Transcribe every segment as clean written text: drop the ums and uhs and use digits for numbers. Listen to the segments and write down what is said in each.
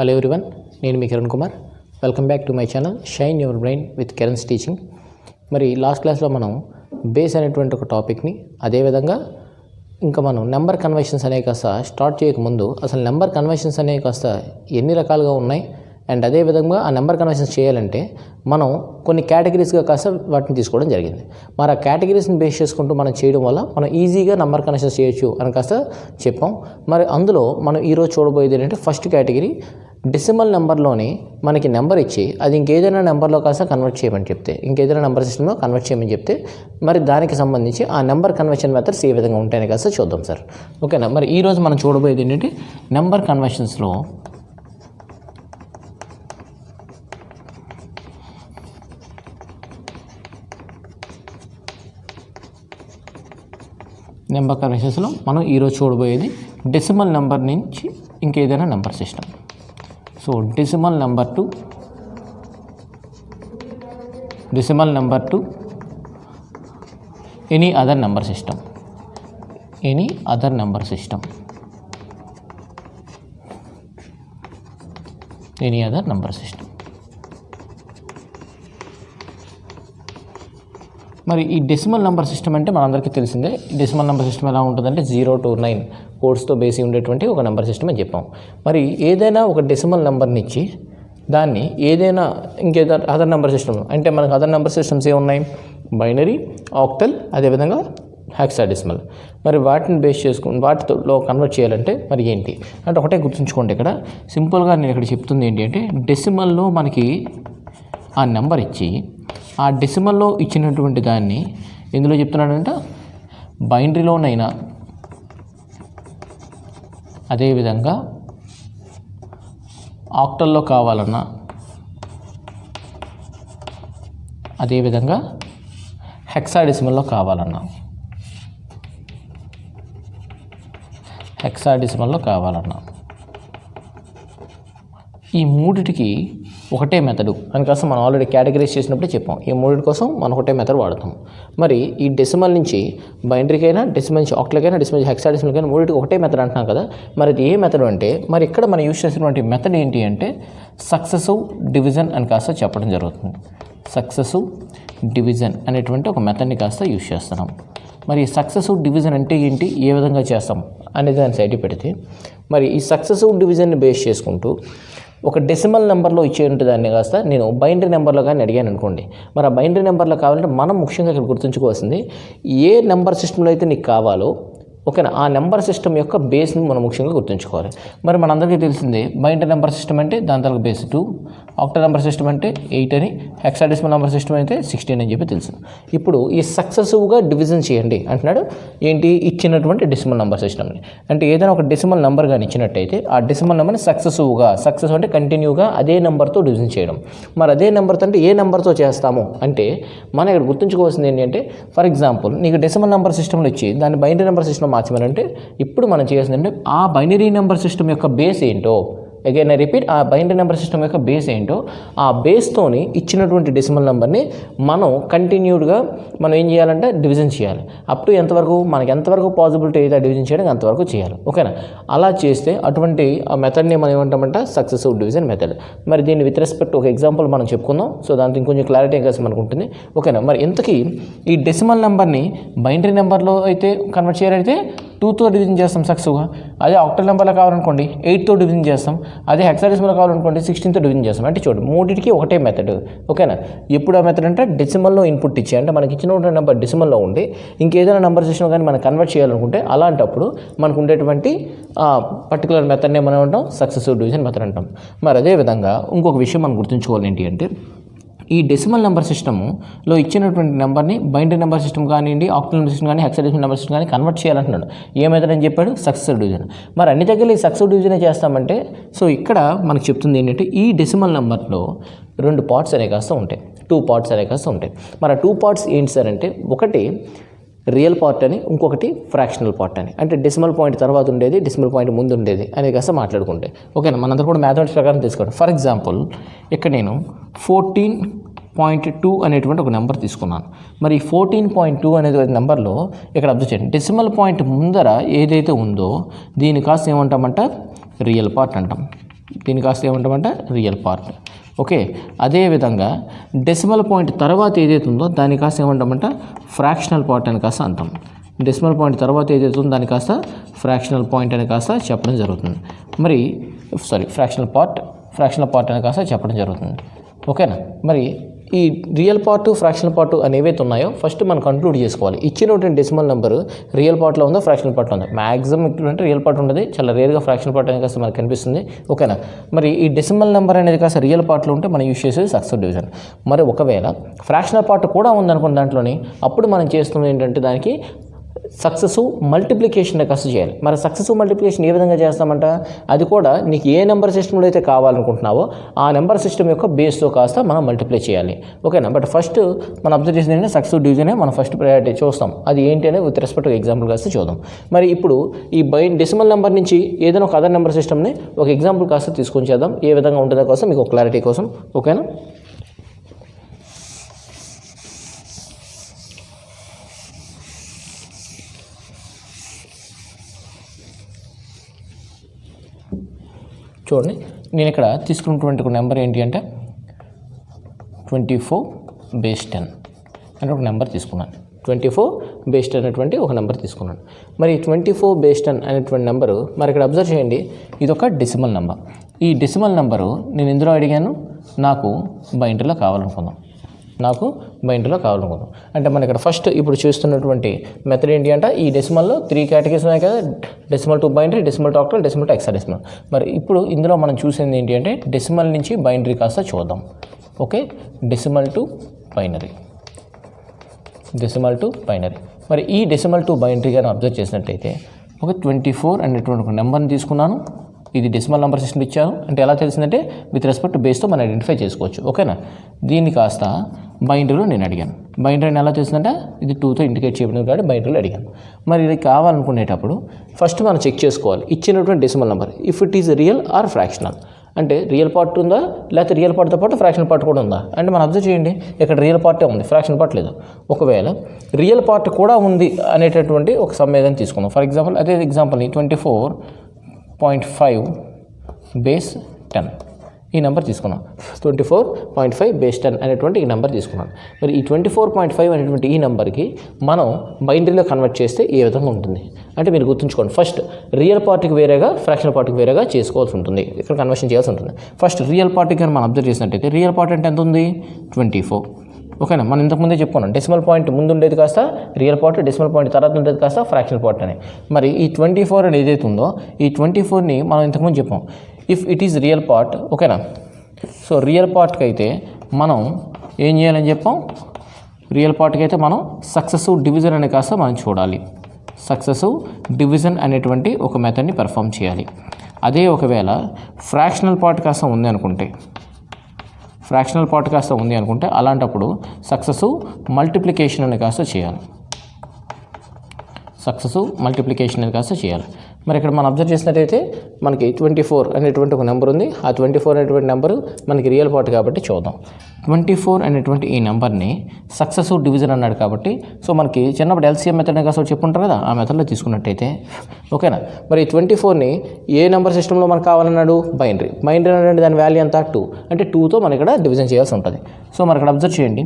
Hello everyone, నేను మీ Kiran Kumar. Welcome back to my channel shine your brain with Kiran's teaching. మరి last క్లాస్లో మనం బేస్ అనేటువంటి ఒక టాపిక్ని, అదేవిధంగా ఇంకా మనం నెంబర్ కన్వర్షన్స్ అనేవి కాస్త స్టార్ట్ చేయకముందు అసలు నెంబర్ కన్వర్షన్స్ అనేవి కాస్త ఎన్ని రకాలుగా ఉన్నాయి అండ్ అదేవిధంగా ఆ నెంబర్ కన్వర్షన్స్ చేయాలంటే మనం కొన్ని కేటగిరీస్గా కాస్త వాటిని తీసుకోవడం జరిగింది. మరి ఆ కేటగిరీస్ని బేస్ చేసుకుంటూ మనం చేయడం వల్ల మనం ఈజీగా నెంబర్ కన్వర్షన్స్ చేయొచ్చు అని కాస్త చెప్పాం. మరి అందులో మనం ఈరోజు చూడబోయేది ఏంటంటే ఫస్ట్ కేటగిరీ డెసిమల్ నెంబర్లోని మనకి నెంబర్ ఇచ్చి అది ఇంకేదైనా నెంబర్లో కాస్త కన్వర్ట్ చేయమని చెప్తే, ఇంకేదైనా నెంబర్ సిస్టంలో కన్వర్ట్ చేయమని చెప్తే మరి దానికి సంబంధించి ఆ నెంబర్ కన్వర్షన్ మెథడ్స్ ఏ విధంగా ఉంటాయని కాస్త చూద్దాం సార్. ఓకేనా. మరి ఈరోజు మనం చూడబోయేది ఏంటంటే నెంబర్ కన్వర్షన్స్లో మనం ఈరోజు చూడబోయేది డెసిమల్ నెంబర్ నుంచి ఇంకేదైనా number system. So decimal number to any other number system. మరి ఈ డెసిమల్ నెంబర్ సిస్టమ్ అంటే మనందరికీ తెలిసిందే. డెసిమల్ నెంబర్ సిస్టమ్ ఎలా ఉంటుందంటే 0 to 9 కోడ్స్తో బేసి ఉండేటువంటి ఒక నెంబర్ సిస్టమ్ అని చెప్పాం. మరి ఏదైనా ఒక డెసిమల్ నెంబర్ని ఇచ్చి దాన్ని ఏదైనా ఇంకేదైనా అదర్ నెంబర్ సిస్టమ్, అంటే మనకు అదర్ నెంబర్ సిస్టమ్స్ ఏమున్నాయి? బైనరీ, ఆక్టల్, అదేవిధంగా హెక్సాడెసిమల్. మరి వాటిని బేస్ చేసుకుని వాటిలో కన్వర్ట్ చేయాలంటే మరి ఏంటి అంటే ఒకటే గుర్తుంచుకోండి. ఇక్కడ సింపుల్గా నేను ఇక్కడ చెప్తుంది ఏంటి అంటే డెసిమల్లో మనకి ఆ నెంబర్ ఇచ్చి ఆ డెసిమల్లో ఇచ్చినటువంటి దాన్ని ఎందులో చెప్తున్నాడంటే బైనరీలోనైనా అదేవిధంగా ఆక్టల్లో కావాలన్నా అదేవిధంగా హెక్సాడెసిమల్లో కావాలన్నా ఈ మూడిటికి ఒకటే మెథడు అందుకోసం మనం ఆల్రెడీ కేటగిరైజ్ చేసినప్పుడే చెప్పాం. ఈ మూడింటి కోసం మనం ఒకటే మెథడ్ వాడతాం. మరి ఈ డెసిమల్ నుంచి బైనరీకైనా, డెసిమల్ నుంచి ఆక్టల్కైనా, డెసిమల్ నుంచి హెక్సాడెసిమల్కైనా మూడింటికి ఒకటే మెథడ్ అంటున్నాం కదా. మరి అది ఏ మెథడ్ అంటే మరి ఇక్కడ మనం యూజ్ చేసినటువంటి మెథడ్ ఏంటి అంటే సక్సెసివ్ డివిజన్ అని కాస్త చెప్పడం జరుగుతుంది. సక్సెసివ్ డివిజన్ అనేటువంటి ఒక మెథడ్ని కాస్త యూజ్ చేస్తున్నాం. మరి సక్సెసివ్ డివిజన్ అంటే ఏంటి, ఏ విధంగా చేస్తాం అనేది దాన్ని సైడ్ పెడితే మరి ఈ సక్సెసివ్ డివిజన్ని బేస్ చేసుకుంటూ ఒక డెసిమల్ నెంబర్లో ఇచ్చేటువంటి దాన్ని కాస్త నేను బైనరీ నెంబర్లో కానీ అడిగాను అనుకోండి. మరి ఆ బైనరీ నెంబర్లో కావాలంటే మనం ముఖ్యంగా ఇక్కడ గుర్తుంచుకోవాల్సింది ఏ నెంబర్ సిస్టంలో అయితే నీకు కావాలో ఓకేనా ఆ నెంబర్ సిస్టమ్ యొక్క బేస్ని మనం ముఖ్యంగా గుర్తుంచుకోవాలి. మరి మనందరికీ తెలిసిందే బైనరీ నెంబర్ సిస్టమ్ అంటే దాని తరగతి బేస్ 2, ఆక్టల్ నెంబర్ సిస్టమ్ అంటే 8 అని, హెక్సాడెసిమల్ నెంబర్ సిస్టమ్ అయితే 16 అని చెప్పి తెలుసు. ఇప్పుడు ఈ సక్సెసివ్గా డివిజన్ చేయండి అంటున్నాడు. ఏంటి ఇచ్చినటువంటి డెసిమల్ నెంబర్ సిస్టమ్ని అంటే ఏదైనా ఒక డెసిమల్ నెంబర్ కానీ ఇచ్చినట్టయితే ఆ డెసిమల్ నెంబర్ని సక్సెసివ్ అంటే కంటిన్యూగా అదే నెంబర్తో డివిజన్ చేయడం. మరి అదే నెంబర్తో అంటే ఏ నెంబర్తో చేస్తాము అంటే మనం ఇక్కడ గుర్తుంచుకోవాల్సింది ఏంటంటే ఫర్ ఎగ్జాంపుల్ నీకు డెసిమల్ నెంబర్ సిస్టమ్లో ఇచ్చి దాన్ని బైనరీ నెంబర్ సిస్టమ్ మార్చమనంటే ఇప్పుడు మనం చేయాల్సిందంటే ఆ బైనరీ నెంబర్ సిస్టమ్ యొక్క బేస్ ఏంటో, అగైన్ ఐ రిపీట్, ఆ బైనరీ నెంబర్ సిస్టమ్ యొక్క బేస్ ఏంటో ఆ బేస్తోని ఇచ్చినటువంటి డెసిమల్ నెంబర్ని మనం కంటిన్యూడ్గా మనం ఏం చేయాలంటే డివిజన్ చేయాలి. అప్ టు మనకి ఎంతవరకు పాసిబిలిటీ అయితే డివిజన్ చేయడం అంతవరకు చేయాలి. ఓకేనా. అలా చేస్తే అటువంటి ఆ మెథడ్ని మనం ఏమంటామంటే సక్సెసివ్ డివిజన్ మెథడ్. మరి దీన్ని విత్ రెస్పెక్ట్ ఒక ఎగ్జాంపుల్ మనం చెప్పుకుందాం. సో దాంతో ఇంకొంచెం క్లారిటీ కోసం మనకు ఉంటుంది. ఓకేనా. మరి ఇంతకీ ఈ డెసిమల్ నెంబర్ని బైనరీ నెంబర్లో అయితే కన్వర్ట్ చేయాలంటే 2తో డివిజన్ చేస్తాం సక్సెస్గా. అదే ఆక్టల్ నెంబర్లో కావాలనుకోండి 8తో డివిజన్ చేస్తాం. అదే హెక్సాడెసిమల్ కావాలనుకోండి 16తో డివిజన్ చేస్తాం. అంటే చూడు మూడింటికి ఒకటే మెథడ్. ఓకేనా. ఎప్పుడు ఆ మెథడ్ అంటే డెసిమల్లో ఇన్పుట్ ఇచ్చి అంటే మనకి ఇచ్చిన నెంబర్ డెసిమల్లో ఉండి ఇంకేదైనా నెంబర్ సిస్టమ్ కానీ మనం కన్వర్ట్ చేయాలనుకుంటే అలాంటప్పుడు మనకు ఉండేటువంటి పర్టికులర్ మెథడ్నే మనం అంటాం సక్సెసివ్ డివిజన్ మెథడ్ అంటాం. మరి అదేవిధంగా ఇంకొక విషయం మనం గుర్తుంచుకోవాలి ఏంటి అంటే ఈ డెసిమల్ నెంబర్ సిస్టమ్లో ఇచ్చినటువంటి నెంబర్ని బైనరీ నెంబర్ సిస్టమ్ కానివ్వండి, ఆక్టల్ నెంబర్ సిస్టమ్ కానీ, హెక్సాడెసిమల్ నెంబర్ సిస్టమ్ కానీ కన్వర్ట్ చేయాలంటున్నాడు. ఏ మెథడ్ అని చెప్పాడు? Successive division. మరి అన్ని దగ్గర ఈ సక్సెసివ్ డివిజనే చేస్తామంటే సో ఇక్కడ మనకు చెప్తుంది ఏంటంటే ఈ డెసిమల్ నెంబర్లో 2 పార్ట్స్ అనే కాస్త ఉంటాయి, 2 పార్ట్స్ అనే కాస్త ఉంటాయి. మరి ఆ 2 పార్ట్స్ ఏంటి సార్ అంటే ఒకటి రియల్ పార్ట్ అని, ఇంకొకటి ఫ్రాక్షనల్ పార్ట్ అని. అంటే డెసిమల్ పాయింట్ తర్వాత ఉండేది, డెసిమల్ పాయింట్ ముందు ఉండేది అనేది కాస్త మాట్లాడుకుంటే ఓకేనా. మనందరూ కూడా మ్యాథమెటిక్స్ ప్రకారం తీసుకోండి. ఫర్ ఎగ్జాంపుల్ ఇక్కడ నేను 14.2 అనేటువంటి ఒక నెంబర్ తీసుకున్నాను. మరి 14.2 అనేది నెంబర్లో ఇక్కడ అబ్జర్వ్ చేయండి, డెసిమల్ పాయింట్ ముందర ఏదైతే ఉందో దీని కాస్త ఏమంటామంట రియల్ పార్ట్ అంటాం. దీని కాస్త ఏమంటామంటే రియల్ పార్ట్. ఓకే, అదేవిధంగా డెసిమల్ పాయింట్ తర్వాత ఏదైతే ఉందో దాని కాస్త ఏమంటామంటే ఫ్రాక్షనల్ పార్ట్ అని కాస్త అంటాం. డెసిమల్ పాయింట్ తర్వాత ఏదైతే ఉందో దాని కాస్త ఫ్రాక్షనల్ పాయింట్ అని కాస్త చెప్పడం జరుగుతుంది. మరి ఫ్రాక్షనల్ పార్ట్ అని కాస్త చెప్పడం జరుగుతుంది. ఓకేనా, మరి ఈ రియల్ పార్ట్ ఫ్రాక్షనల్ పార్ట్ అని ఏవైతే ఉన్నాయో ఫస్ట్ మనం కంక్లూడ్ చేసుకోవాలి. ఇచ్చినటువంటి డెసిమల్ నెంబర్ రియల్ పార్ట్లో ఉందో ఫ్రాక్షనల్ పార్ట్లో ఉందో. మ్యాక్సిమం అంటే రియల్ పార్ట్ ఉంటుంది, చాలా రేర్గా ఫ్రాక్షనల్ పార్ట్ అనేది కాస్త మనకు కనిపిస్తుంది. ఓకేనా, మరి ఈ డెసిమల్ నెంబర్ అనేది కాస్త రియల్ పార్ట్లో ఉంటే మనం యూస్ చేసేది సక్సెసివ్ డివిజన్. మరి ఒకవేళ ఫ్రాక్షనల్ పార్ట్ కూడా ఉందనుకున్న దాంట్లోని అప్పుడు మనం చేస్తున్నది ఏంటంటే దానికి సక్సెసివ్ మల్టిప్లికేషన్ కాస్త చేయాలి. మరి సక్సెసివ్ మల్టిప్లికేషన్ ఏ విధంగా చేస్తామంట, అది కూడా నీకు ఏ నెంబర్ సిస్టంలో అయితే కావాలనుకుంటున్నావో ఆ నెంబర్ సిస్టమ్ యొక్క బేస్తో కాస్త మనం మల్టిప్లై చేయాలి. ఓకేనా, బట్ ఫస్ట్ మనం అబ్జర్వ్ చేసింది ఏంటంటే సక్సెసివ్ డివిజనే మనం ఫస్ట్ ప్రయారిటీ చూస్తాం. అది ఏంటి అనేది విత్ రెస్పెక్ట్ ఎగ్జాంపుల్ కాస్త చూద్దాం. మరి ఇప్పుడు ఈ డెసిమల్ నెంబర్ నుంచి ఏదైనా ఒక అదర్ నెంబర్ సిస్టమ్ని ఒక ఎగ్జాంపుల్ కాస్త తీసుకొని చేద్దాం, ఏ విధంగా ఉంటుందో కోసం మీకు క్లారిటీ కోసం. ఓకేనా, చూడండి, నేను ఇక్కడ తీసుకున్నటువంటి ఒక నెంబర్ ఏంటి అంటే 24/10 అని ఒక నెంబర్ తీసుకున్నాను. 24/10 అనేటువంటి ఒక నెంబర్ తీసుకున్నాను. మరి 24/10 అనేటువంటి నెంబరు మరి ఇక్కడ అబ్జర్వ్ చేయండి, ఇది ఒక డెసిమల్ నెంబర్. ఈ డెసిమల్ నెంబరు నేను ఎందులో అడిగాను, నాకు బైనరీలో కావాలనుకుందాం. అంటే మన ఇక్కడ ఫస్ట్ ఇప్పుడు చూస్తున్నటువంటి మెథడ్ ఏంటి అంటే ఈ డెసిమల్లో 3 కేటగిరీస్ ఉన్నాయి కదా, decimal to binary, decimal to octal, decimal to hexadecimal. మరి ఇప్పుడు ఇందులో మనం చూసింది ఏంటి అంటే డెసిమల్ నుంచి బైనరీ కాస్త చూద్దాం. Okay, decimal to binary. మరి ఈ డెసిమల్ టు బైనరీ గాని అబ్జర్వ్ చేసినట్టయితే ఒక 24 అనేటువంటి ఒక నెంబర్ని తీసుకున్నాను. ఇది డెసిమల్ నెంబర్ సిస్టమ్ ఇచ్చాను అంటే ఎలా తెలిసిందంటే విత్ రెస్పెక్ట్ బేస్తో మనం ఐడెంటిఫై చేసుకోవచ్చు. ఓకేనా, దీన్ని కాస్త బైనరీలో నేను అడిగాను. బైనరీని ఎలా తెలిసిందంటే ఇది 2తో ఇండికేట్ చేయబడింది కాబట్టి బైనరీలో అడిగాను. మరి ఇది కావాలనుకునేటప్పుడు ఫస్ట్ మనం చెక్ చేసుకోవాలి ఇచ్చినటువంటి decimal number if it is real are fractional. అంటే రియల్ పార్ట్ ఉందా, లేకపోతే రియల్ పార్ట్తో పాటు ఫ్రాక్షనల్ పార్ట్ కూడా ఉందా అంటే మనం అబ్జర్వ్ చేయండి, ఇక్కడ రియల్ పార్టే ఉంది, ఫ్రాక్షనల్ పార్ట్ లేదు. ఒకవేళ రియల్ పార్ట్ కూడా ఉంది అనేటటువంటి ఒక సమ్మేళనం తీసుకుందాం. ఫర్ ఎగ్జాంపుల్ అదే ఎగ్జాంపుల్ని 24.5/10 ఈ నెంబర్ తీసుకున్నాం. 24.5/10 అనేటువంటి ఈ నెంబర్ తీసుకున్నాను. మరి ఈ 24.5 అనేటువంటి ఈ నెంబర్కి మనం బైనరీలో కన్వర్ట్ చేస్తే ఏ విధంగా ఉంటుంది అంటే మీరు గుర్తుంచుకోండి, ఫస్ట్ రియల్ పార్ట్కి వేరేగా ఫ్రాక్షనల్ పార్ట్కి వేరేగా చేసుకోవాల్సి ఉంటుంది, ఇక్కడ కన్వర్షన్ చేయాల్సి ఉంటుంది. ఫస్ట్ రియల్ పార్ట్కి కానీ మనం అబ్జర్వ్ చేసినట్టయితే రియల్ పార్ట్ అంటే ఎంత ఉంది 24. ఓకేనా, మనం ఇంతకుముందే చెప్పుకున్నాం డెసిమల్ పాయింట్ ముందు ఉండేది కాస్త రియల్ పార్ట్, డెసిమల్ పాయింట్ తర్వాత ఉండేది కాస్త ఫ్రాక్షనల్ పార్ట్ అని. మరి ఈ 24 అనేది ఏదైతే ఉందో ఈ 24ని మనం ఇంతకుముందు చెప్పాం if it is real part. ఓకేనా, సో రియల్ పార్ట్కి అయితే మనం ఏం చేయాలని చెప్పాం, రియల్ పార్ట్కి అయితే మనం సక్సెసివ్ డివిజన్ అనే కాస్త మనం చూడాలి. సక్సెసివ్ డివిజన్ అనేటువంటి ఒక మెథడ్ని పెర్ఫామ్ చేయాలి. అదే ఒకవేళ ఫ్రాక్షనల్ పార్ట్ కాస్త ఉంది అనుకుంటే అలాంటప్పుడు సక్సెసివ్ మల్టిప్లికేషన్ అనే కాస్త చేయాలి. మరి ఇక్కడ మనం అబ్జర్వ్ చేసినట్టయితే మనకి 24 అనేటువంటి ఒక నెంబర్ ఉంది. ఆ 24 అనేటువంటి నెంబరు మనకి రియల్ పార్ట్ కాబట్టి చూద్దాం. 24 అనేటువంటి ఈ నెంబర్ని సక్సెసివ్ డివిజన్ అన్నాడు కాబట్టి సో మనకి చిన్నప్పుడు ఎల్సిఎం మెథడ్ కాస్త చెప్పుంటారు కదా, ఆ మెథడ్లో తీసుకున్నట్టయితే ఓకేనా. మరి 24ని ఏ నెంబర్ సిస్టంలో మనకు కావాలన్నాడు బైనరీ అంటే దాని వాల్యూ ఎంత 2 అంటే 2తో మనం ఇక్కడ డివిజన్ చేయాల్సి ఉంటుంది. సో మరి ఇక్కడ అబ్జర్వ్ చేయండి,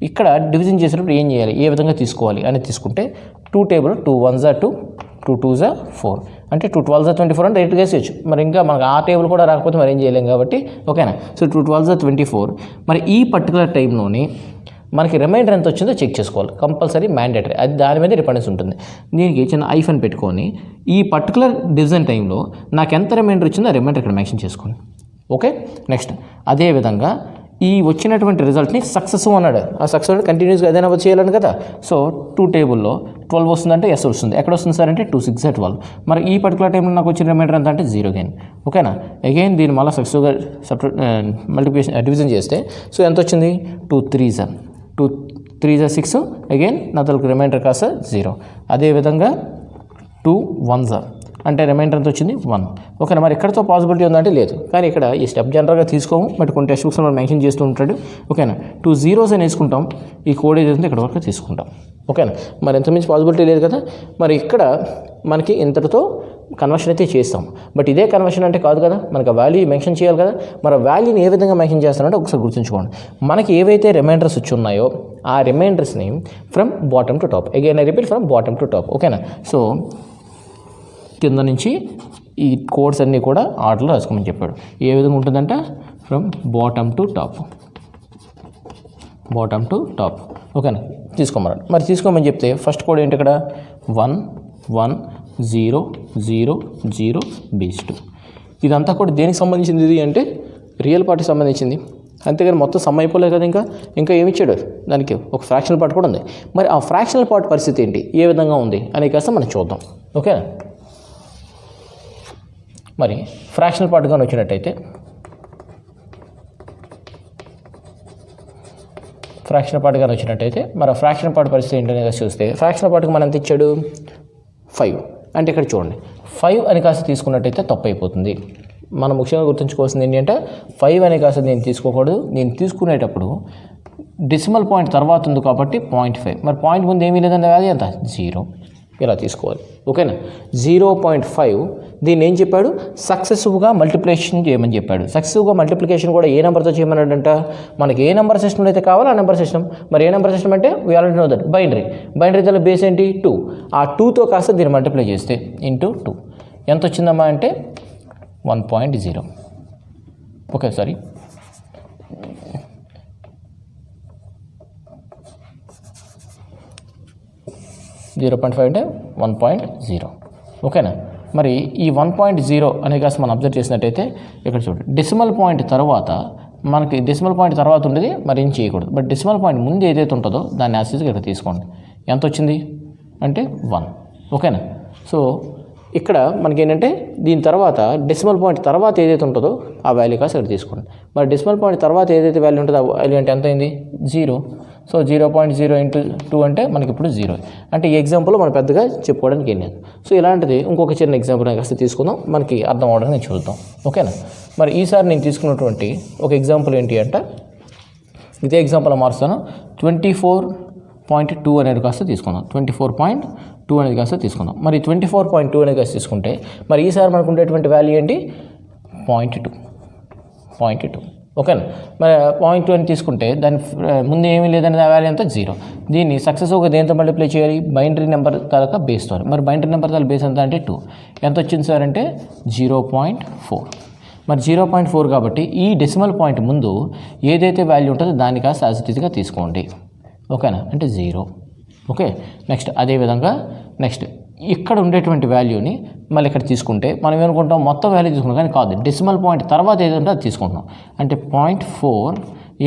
ఇక్కడ డివిజన్ చేసేటప్పుడు ఏం చేయాలి, ఏ విధంగా తీసుకోవాలి అని తీసుకుంటే 2 టేబుల్ 2 1s 2 2 2s 4 అంటే 2 12s 24 అంటే 8 వేసేయచ్చు. మరి ఇంకా మనకు ఆ టేబుల్ కూడా రాకపోతే మరి ఏం చేయలేం కాబట్టి ఓకేనా. So 2 12s 24. మరి ఈ పర్టికులర్ టైంలోని మనకి రిమైండర్ ఎంత వచ్చిందో చెక్ చేసుకోవాలి, కంపల్సరీ మ్యాండేటరీ, అది దాని మీద డిపెండెన్స్ ఉంటుంది. దీనికి చిన్న ఐఫన్ పెట్టుకొని ఈ పర్టికులర్ డివిజన్ టైంలో నాకు ఎంత రిమైండర్ వచ్చిందో ఆ రిమైండర్ ఇక్కడ మెన్షన్ చేసుకోండి. ఓకే, నెక్స్ట్ అదేవిధంగా ఈ వచ్చినటువంటి రిజల్ట్ని సక్సెసివ్ అన్నాడు. ఆ సక్సెస్ అంటే కంటిన్యూస్గా ఏదైనా చేయాలని కదా. సో 2 టేబుల్లో 12 వస్తుందంటే ఎస్ వస్తుంది. ఎక్కడ వస్తుంది సార్ అంటే 2 6 12. మరి ఈ పర్టికులర్ టైంలో నాకు వచ్చిన రిమైండర్ ఎంత అంటే 0 అగైన్. ఓకేనా, అగైన్ దీన్ని మళ్ళీ సక్సెస్గా మల్టిప్లికేషన్ డివిజన్ చేస్తే సో ఎంత వచ్చింది 2 3s 2 3s 6 అగైన్ నా తలకు రిమైండర్ కాస్త 0. అదేవిధంగా 2 1s అంటే రిమైండర్ ఎంత వచ్చింది 1. ఓకేనా, మరి ఎక్కడితో పాసిబిలిటీ ఉందంటే లేదు, కానీ ఇక్కడ ఈ స్టెప్ జనరల్గా తీసుకోము, బట్ కొన్ని టెక్స్ట్ బుక్స్లో మెన్షన్ చేస్తూ ఉంటాడు. ఓకేనా, 2 zeros అని వేసుకుంటాం, ఈ కోడ్ ఏదైతే ఇక్కడ వరకు తీసుకుంటాం. ఓకేనా. మరి ఎంతమించి పాసిబిలిటీ లేదు కదా. మరి ఇక్కడ మనకి ఇంతటితో కన్వర్షన్ అయితే చేస్తాం. బట్ ఇదే కన్వర్షన్ అంటే కాదు కదా, మనకు వాల్యూ మెన్షన్ చేయాలి కదా. మరి ఆ వాల్యూని ఏ విధంగా మెన్షన్ చేస్తానంటే ఒకసారి గుర్తుంచుకోండి. మనకి ఏవైతే రిమైండర్స్ వచ్చి ఉన్నాయో ఆ రిమైండర్స్ని from bottom to top, again I repeat, from bottom to top. ఓకేనా. సో కింద నుంచి ఈ కోడ్స్ అన్నీ కూడా ఆర్డర్లో రాసుకోమని చెప్పాడు. ఏ విధంగా ఉంటుందంటే from bottom to top, bottom to top. ఓకేనా. తీసుకోమన్నాడు. మరి తీసుకోమని చెప్తే ఫస్ట్ కోడ్ ఏంటి ఇక్కడ 1 1 0 0 0 బేస్ 2. ఇదంతా కూడా దేనికి సంబంధించింది ఇది అంటే రియల్ పార్ట్కి సంబంధించింది. అంతేగాని మొత్తం సమ్ అయిపోలేదు కదా. ఇంకా ఏమి ఇచ్చాడు దానికి, ఒక ఫ్రాక్షనల్ పార్ట్ కూడా ఉంది. మరి ఆ ఫ్రాక్షనల్ పార్ట్ పరిస్థితి ఏంటి, ఏ విధంగా ఉంది అనే కాస్త మనం చూద్దాం. ఓకే. మరి ఫ్రాక్షనల్ పార్ట్ కానీ వచ్చినట్టయితే మరి ఆ ఫ్రాక్షనల్ పార్ట్ పరిస్థితి ఏంటనేది చూస్తే ఫ్రాక్షనల్ పార్ట్కి మనం ఎంత ఇచ్చాడు 5. అంటే ఇక్కడ చూడండి 5 అని కాస్త తీసుకున్నట్టయితే తప్పు అయిపోతుంది. మనం ముఖ్యంగా గుర్తుంచుకోవాల్సింది ఏంటంటే 5 అనే కాస్త నేను తీసుకోకూడదు. నేను తీసుకునేటప్పుడు డెసిమల్ పాయింట్ తర్వాత ఉంది కాబట్టి 0.5. మరి పాయింట్ ముందు ఏమీ లేదంటే అది ఎంత 0, ఇలా తీసుకోవాలి. ఓకేనా. 0.5 దీన్ని ఏం చెప్పాడు, సక్సెసివ్గా మల్టిప్లికేషన్ చేయమని చెప్పాడు. సక్సెసివ్గా మల్టిప్లికేషన్ కూడా ఏ నెంబర్తో చేయమన్నాడంట, మనకి ఏ నెంబర్ సిస్టమ్ అయితే కావాలో ఆ నెంబర్ సిస్టమ్. మరి ఏ నెంబర్ సిస్టమ్ అంటే we already know that binary తల బేస్ ఏంటి 2. ఆ 2తో కాస్త దీన్ని మల్టిప్లై చేస్తే ఇంటూ 2 ఎంత వచ్చిందమ్మా అంటే 1.0. ఓకే సారీ 0.5 అంటే 1.0. ఓకేనా. మరి ఈ 1.0 అనే కాస్త మనం అబ్జర్వ్ చేసినట్టయితే ఇక్కడ చూడండి డెసిమల్ పాయింట్ తర్వాత మనకి డెసిమల్ పాయింట్ తర్వాత ఉండేది మరి ఏం చేయకూడదు. బట్ డెసిమల్ పాయింట్ ముందు ఏదైతే ఉంటుందో దాన్ని యాసిడ్గా ఇక్కడ తీసుకోండి. ఎంత వచ్చింది అంటే 1. ఓకేనా. సో ఇక్కడ మనకి ఏంటంటే దీని తర్వాత డెసిమల్ పాయింట్ తర్వాత ఏదైతే ఉంటుందో ఆ వాల్యూ కాస్త ఇక్కడ తీసుకోండి. మరి డెసిమల్ పాయింట్ తర్వాత ఏదైతే వాల్యూ ఉంటుందో ఆ వాల్యూ అంటే ఎంత అయింది 0. సో 0.0 ఇంటూ 2 అంటే మనకి ఇప్పుడు 0. అంటే ఈ ఎగ్జాంపుల్ మనం పెద్దగా చెప్పుకోవడానికి ఏం లేదు. సో ఇలాంటిది ఇంకొక చిన్న ఎగ్జాంపుల్ కాస్త తీసుకుందాం, మనకి అర్థం అవడానికి నేను చూద్దాం. ఓకేనా. మరి ఈసారి నేను తీసుకున్నటువంటి ఒక ఎగ్జాంపుల్ ఏంటి అంటే ఇదే ఎగ్జాంపుల్ మారుస్తాను. 24.2 అనేది కాస్త తీసుకుందాం. 24.2 అనేది కాస్త తీసుకుందాం. మరి 24.2 అనేది కాస్త తీసుకుంటే మరి ఈసారి మనకు ఉండేటువంటి వాల్యూ ఏంటి 0.2. ఓకేనా. మరి 0.2 అని తీసుకుంటే దాని ముందు ఏమీ లేదని వాల్యూ అంతా 0. దీన్ని సక్సెస్గా దేంతో మల్టిప్లై చేయాలి, బైనరీ నెంబర్ తాలూకా బేస్తో. మరి బైనరీ నెంబర్ తాలూకా బేస్ ఎంత అంటే 2. ఎంత వచ్చింది సార్ అంటే 0.4. మరి 0.4 కాబట్టి ఈ డెసిమల్ పాయింట్ ముందు ఏదైతే వాల్యూ ఉంటుందో దాన్ని కాస్త యాజ్ ఇట్ ఈజ్గా తీసుకోండి. ఓకేనా. అంటే 0. ఓకే. నెక్స్ట్ అదేవిధంగా నెక్స్ట్ ఇక్కడ ఉండేటువంటి వాల్యూని మళ్ళీ ఇక్కడ తీసుకుంటే మనం ఏమనుకుంటాం మొత్తం వాల్యూ తీసుకుంటాం, కానీ కాదు, డెసిమల్ పాయింట్ తర్వాత ఏదంటే అది తీసుకుంటున్నాం. అంటే 0.4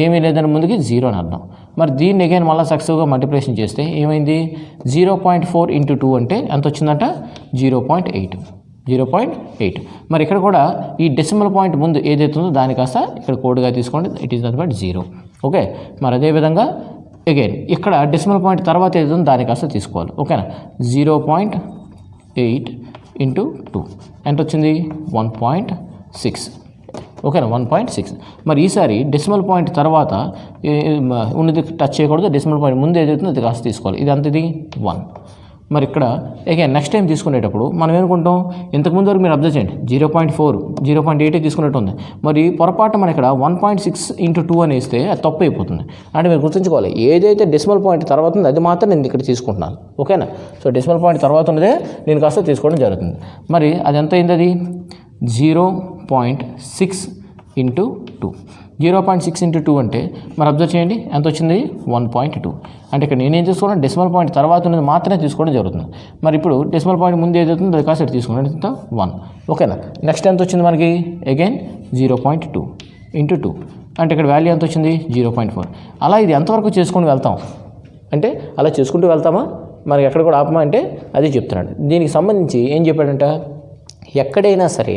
ఏమీ లేదని ముందుకి 0 అని అర్థం. మరి దీన్ని అగైన్ మళ్ళీ సక్సెస్గా మల్టిప్లికేషన్ చేస్తే ఏమైంది 0.4 ఇంటూ 2 అంటే ఎంత వచ్చిందంట 0.8. మరి ఇక్కడ కూడా ఈ డెసిమల్ పాయింట్ ముందు ఏదైతే ఉందో దాని కాస్త ఇక్కడ కోడ్గా తీసుకోండి. It is nothing but 0. Okay. మరి అదేవిధంగా అగైన్ ఇక్కడ డెసిమల్ పాయింట్ తర్వాత ఏదో దాని కాస్త తీసుకోవాలి. ఓకేనా. 0.8 ఇంటూ 2 ఎంత వచ్చింది 1.6. ఓకేనా 1.6. మరి ఈసారి డెసిమల్ పాయింట్ తర్వాత ఉన్నది టచ్ చేయకూడదు, డెసిమల్ పాయింట్ ముందు ఏదైతుందో అది కాస్త తీసుకోవాలి. ఇది అంతది 1. మరి ఇక్కడ అగైన్ నెక్స్ట్ టైం తీసుకునేటప్పుడు మనం ఏమనుకుంటాం, ఇంతకుముందు వరకు మీరు అబ్జర్వ్ చేయండి 0.4 0.8 తీసుకున్నట్టు ఉంది. మరి పొరపాటు మన ఇక్కడ 1.6 ఇంటూ 2 అని వేస్తే అది తప్పు అయిపోతుంది. అంటే మీరు గుర్తుంచుకోవాలి ఏదైతే డెసిమల్ పాయింట్ తర్వాత ఉందో అది మాత్రం నేను ఇక్కడ తీసుకుంటున్నాను. ఓకేనా. సో డెసిమల్ పాయింట్ తర్వాత ఉన్నదే నేను కాస్త తీసుకోవడం జరుగుతుంది. మరి అది ఎంత అయింది, అది 0.6 ఇంటూ 2. 0.6 ఇంటూ 2 అంటే మరి అబ్జర్వ్ చేయండి ఎంత వచ్చింది 1.2. అంటే ఇక్కడ నేనేం చేసుకోవడం డెసిమల్ పాయింట్ తర్వాత ఉన్నది మాత్రమే తీసుకోవడం జరుగుతుంది. మరి ఇప్పుడు డెసిమల్ పాయింట్ ముందు ఏదైతుందో అది కాస్త తీసుకోండి. ఎంత 1. ఓకేనా. నెక్స్ట్ ఎంత వచ్చింది మనకి అగైన్ 0.2 ఇంటూ 2 అంటే ఇక్కడ వాల్యూ ఎంత వచ్చింది 0.4. అలా ఇది ఎంతవరకు చేసుకొని వెళ్తాం అంటే అలా చేసుకుంటూ వెళ్తామా, మనకి ఎక్కడ కూడా ఆపమా అంటే అది చెప్తున్నాడు. దీనికి సంబంధించి ఏం చెప్పాడంట, ఎక్కడైనా సరే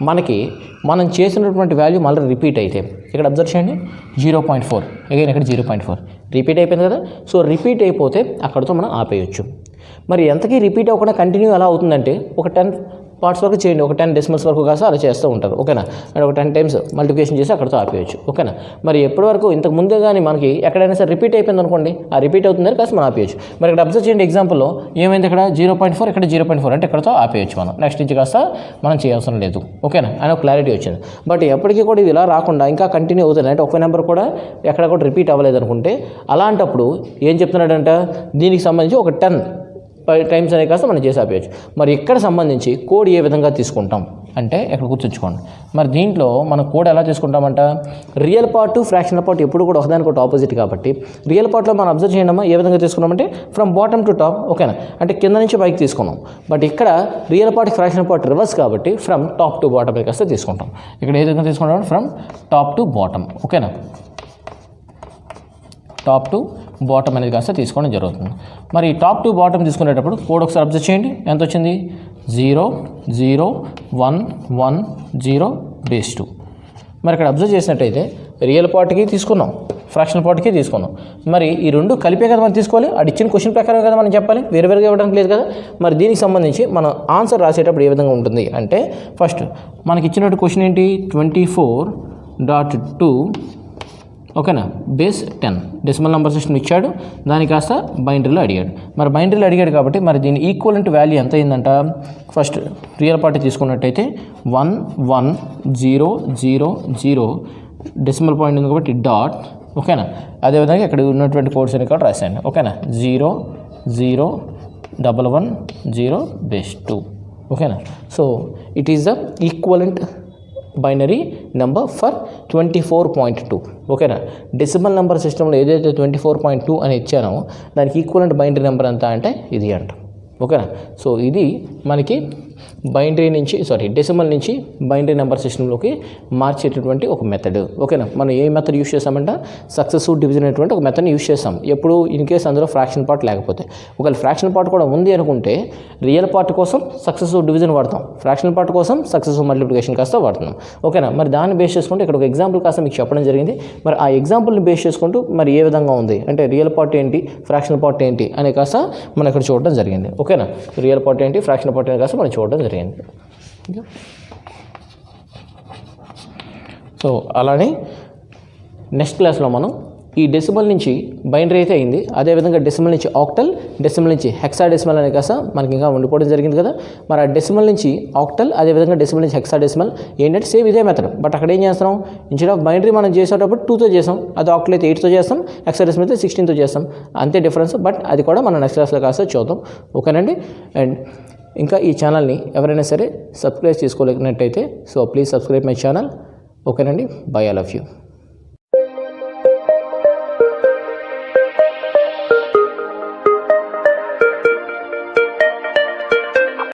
మనకి మనం చేసినటువంటి వాల్యూ మళ్ళీ రిపీట్ అయితే ఇక్కడ అబ్జర్వ్ చేయండి 0.4 అగైన్ ఇక్కడ 0.4 రిపీట్ అయిపోయింది కదా. సో రిపీట్ అయిపోతే అక్కడితో మనం ఆపేయచ్చు. మరి ఎంతకీ రిపీట్ అవ్వకుండా కంటిన్యూ ఎలా అవుతుందంటే ఒక పార్ట్స్ వరకు చేయండి, ఒక 10 డెసిమల్స్ వరకు కాస్త అలా చేస్తూ ఉంటారు. ఓకేనా, అండ్ ఒక 10 టైమ్స్ మల్టిప్లికేషన్ చేసి అక్కడతో ఆపేయచ్చు. ఓకేనా, మరి ఎప్పటి వరకు ఇంతకు ముందే కానీ మనకి ఎక్కడైనా సరే రిపీట్ అయిపోయింది అనుకోండి, ఆ రిపీట్ అవుతుందని కాస్త మనం ఆపేయచ్చు. మరి ఇక్కడ అబ్జర్వ్ చేయండి, ఎగ్జాంపుల్లో ఏమైంది, ఇక్కడ 0.4 ఇక్కడ 0.4 అంటే ఇక్కడతో ఆపేయచ్చు మనం. నెక్స్ట్ నుంచి కాస్త మనం చేయాల్సిన లేదు. ఓకేనా, అని ఒక క్లారిటీ వచ్చింది. బట్ ఎప్పటికీ కూడా ఇది ఇలా రాకుండా ఇంకా కంటిన్యూ అవుతుంది అంటే ఒక నెంబర్ కూడా ఎక్కడ కూడా రిపీట్ అవ్వలేదు అనుకుంటే, అలాంటప్పుడు ఏం చెప్తున్నాడంటే దీనికి సంబంధించి ఒక 10 టైమ్స్ అనే కాస్త మనం చేసి ఆపేయచ్చు. మరి ఇక్కడ సంబంధించి కోడ్ ఏ విధంగా తీసుకుంటాం అంటే ఇక్కడ గుర్తుంచుకోండి. మరి దీంట్లో మనం కోడ్ ఎలా తీసుకుంటామంట, రియల్ పార్ట్ ఫ్రాక్షనల్ పార్ట్ ఎప్పుడు కూడా ఒకదానికొకటి ఆపోజిట్ కాబట్టి రియల్ పార్ట్లో మనం అబ్జర్వ్ చేయడమా ఏ విధంగా తీసుకున్నామంటే ఫ్రమ్ బాటమ్ టు టాప్. ఓకేనా, అంటే కింద నుంచి పైకి తీసుకున్నాం. బట్ ఇక్కడ real part fractional part reverse కాబట్టి ఫ్రమ్ టాప్ టు బాటమ్ కాస్త తీసుకుంటాం. ఇక్కడ ఏ విధంగా తీసుకుంటాం, ఫ్రమ్ టాప్ టు బాటమ్. ఓకేనా, టాప్ టు బాటమ్ అనేది కాస్త తీసుకోవడం జరుగుతుంది. మరి టాప్ టు బాటమ్ తీసుకునేటప్పుడు కోడ్ ఒకసారి అబ్జర్వ్ చేయండి, ఎంత వచ్చింది, 0 0 1 1 0 బేస్ 2. మరి ఇక్కడ అబ్జర్వ్ చేసినట్టయితే రియల్ పార్ట్కి తీసుకున్నాం, ఫ్రాక్షనల్ పార్ట్కి తీసుకున్నాం. మరి ఈ రెండు కలిపే కదా మనం తీసుకోవాలి, అది ఇచ్చిన క్వశ్చన్ ప్రకారం కదా మనం చెప్పాలి, వేరువేరుగా ఇవ్వడానికి లేదు కదా. మరి దీనికి సంబంధించి మనం ఆన్సర్ రాసేటప్పుడు ఏ విధంగా ఉంటుంది అంటే, ఫస్ట్ మనకి ఇచ్చినట్టు క్వశ్చన్ ఏంటి, 24.2 ఓకేనా బేస్ 10 డెసిమల్ నెంబర్ సిస్టమ్ ఇచ్చాడు, దాని కాస్త బైనరీలో అడిగాడు. మరి బైనరీలో అడిగాడు కాబట్టి మరి దీని ఈక్వలెంట్ వాల్యూ ఎంత అయిందంట, ఫస్ట్ రియల్ పార్ట్ తీసుకున్నట్టయితే 1 1 0 0 0 డెసిమల్ పాయింట్ ఉంది కాబట్టి డాట్. ఓకేనా, అదేవిధంగా ఇక్కడ ఉన్నటువంటి కోడ్స్ అని కూడా రాశాను. ఓకేనా, 0 0 1 1 0 బేస్ 2. ఓకేనా, so it is the equivalent binary number for 24.2. ఓకేనా, డెసిమల్ నెంబర్ సిస్టంలో ఏదైతే 24.2 అని ఇచ్చానో దానికి ఈక్వలెంట్ బైనరీ నెంబర్ ఎంత అంటే ఇది అంట. ఓకేనా, సో ఇది మనకి బైనరీ నుంచి డెసిమల్ నుంచి బైనరీ నెంబర్ సిస్టంలోకి మార్చేటటువంటి ఒక మెథడ్. ఓకేనా, మనం ఏ మెథడ్ యూస్ చేస్తామంటే సక్సెసివ్ డివిజన్ అనేటువంటి ఒక మెథడ్ని యూస్ చేస్తాం ఎప్పుడు ఇన్ కేస్ అందులో ఫ్రాక్షన్ పార్ట్ లేకపోతే. ఒకవేళ ఫ్రాక్షన్ పార్ట్ కూడా ఉంది అనుకుంటే రియల్ పార్ట్ కోసం సక్సెసివ్ డివిజన్ వాడతాం, ఫ్రాక్షనల్ పార్ట్ కోసం సక్సెసివ్ మల్టిప్లికేషన్ కాస్త వాడుతున్నాం. ఓకేనా, మరి దాన్ని బేస్ చేసుకుంటూ ఇక్కడ ఒక ఎగ్జాంపుల్ కాస్త మీకు చెప్పడం జరిగింది. మరి ఆ ఎగ్జాంపుల్ని బేస్ చేసుకుంటూ మరి ఏ విధంగా ఉంది అంటే రియల్ పార్ట్ ఏంటి, ఫ్రాక్షనల్ పార్ట్ ఏంటి అనే కాస్త మనం ఇక్కడ చూడడం జరిగింది. ఓకేనా, రియల్ పార్ట్ ఏంటి, ఫ్రాక్షనల్ పార్ట్ ఏంటి కాస్త మనం చూడడం జరిగింది. సో అలానే నెక్స్ట్ క్లాస్లో మనం ఈ డెసిమల్ నుంచి బైనరీ అయితే అయింది, అదేవిధంగా డెసిమల్ నుంచి ఆక్టల్, డెసిమల్ నుంచి హెక్సాడెసిమల్ అనే కాస్త మనకి ఇంకా ఉండిపోవడం జరిగింది కదా. మరి ఆ డెసిమల్ నుంచి ఆక్టల్, అదేవిధంగా డెసిమల్ నుంచి హెక్సాడెసిమల్ ఏంటంటే సేమ్ ఇదే మెథడ్. బట్ అక్కడ ఏం చేస్తున్నాం, ఇన్స్టెడ్ ఆఫ్ బైనరీ మనం చేసేటప్పుడు 2తో చేసాం, అది ఆక్టల్ అయితే 8తో చేస్తాం, హెక్సాడెసిమల్ అయితే 16తో చేస్తాం, అంతే డిఫరెన్స్. బట్ అది కూడా మనం నెక్స్ట్ క్లాస్లో కాస్త చూద్దాం. ఓకేనండి, అండ్ ఇంకా ఈ ఛానల్ని ఎవరైనా సరే సబ్స్క్రైబ్ చేసుకోలేనట్టయితే so please subscribe my channel. ఓకేనండి, బై, ఐ లవ్ యూ.